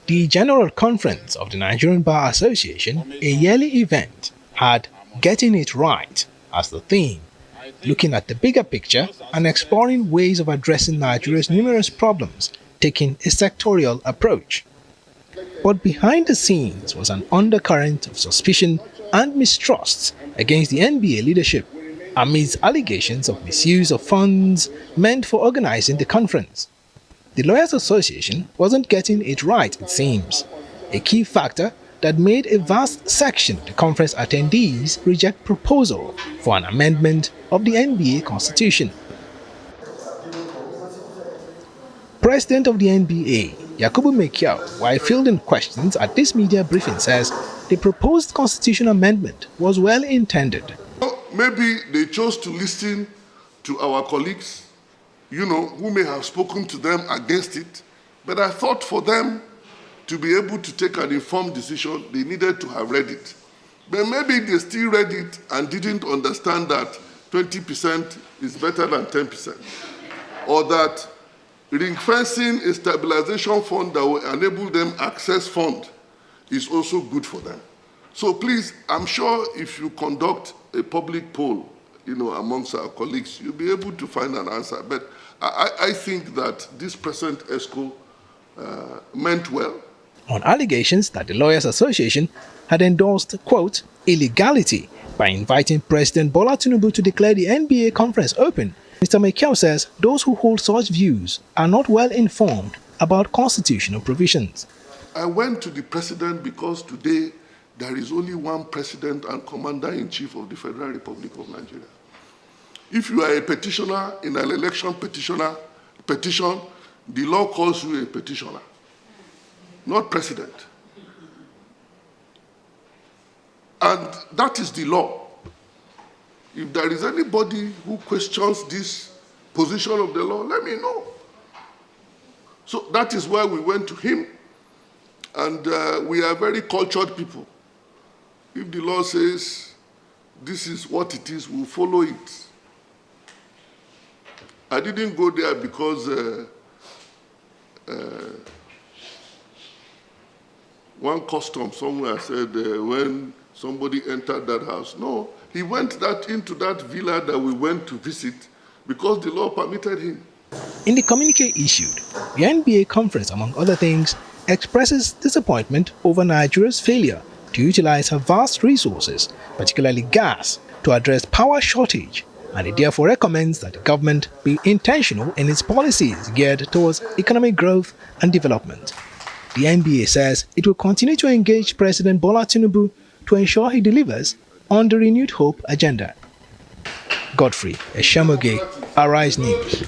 The General Conference of the Nigerian Bar Association, a yearly event, had "Getting It Right" as the theme, looking at the bigger picture and exploring ways of addressing Nigeria's numerous problems, taking a sectorial approach. But behind the scenes was an undercurrent of suspicion and mistrust against the NBA leadership amidst allegations of misuse of funds meant for organizing the conference. The Lawyers Association wasn't getting it right, it seems, a key factor that made a vast section of the conference attendees reject proposal for an amendment of the NBA Constitution. President of the NBA, Yakubu Mekiao, while fielding questions at this media briefing, says the proposed constitution amendment was well intended. Maybe they chose to listen to our colleagues, who may have spoken to them against it, but I thought for them to be able to take an informed decision, they needed to have read it. But maybe they still read it and didn't understand that 20% is better than 10%, or that ring-fencing a stabilization fund that will enable them access fund is also good for them. So please, I'm sure if you conduct a public poll, amongst our colleagues, you'll be able to find an answer. But I think that this present ESCO meant well. On allegations that the Lawyers Association had endorsed, quote, illegality by inviting President Bola Tinubu to declare the NBA conference open, Mr. Mekiao says those who hold such views are not well informed about constitutional provisions. I went to the president because today there is only one president and commander-in-chief of the Federal Republic of Nigeria. If you are a petitioner in an election petition, the law calls you a petitioner, not president. And that is the law. If there is anybody who questions this position of the law, let me know. So that is why we went to him. And we are very cultured people. If the law says this is what it is, we'll follow it. I didn't go there because one custom somewhere said when somebody entered that house. No, he went into that villa that we went to visit because the law permitted him. In the communique issued, the NBA conference, among other things, expresses disappointment over Nigeria's failure to utilize her vast resources, particularly gas, to address power shortage, and it therefore recommends that the government be intentional in its policies geared towards economic growth and development. The NBA says it will continue to engage President Bola Tinubu to ensure he delivers on the renewed hope agenda. Godfrey Eshamoge, Arise News.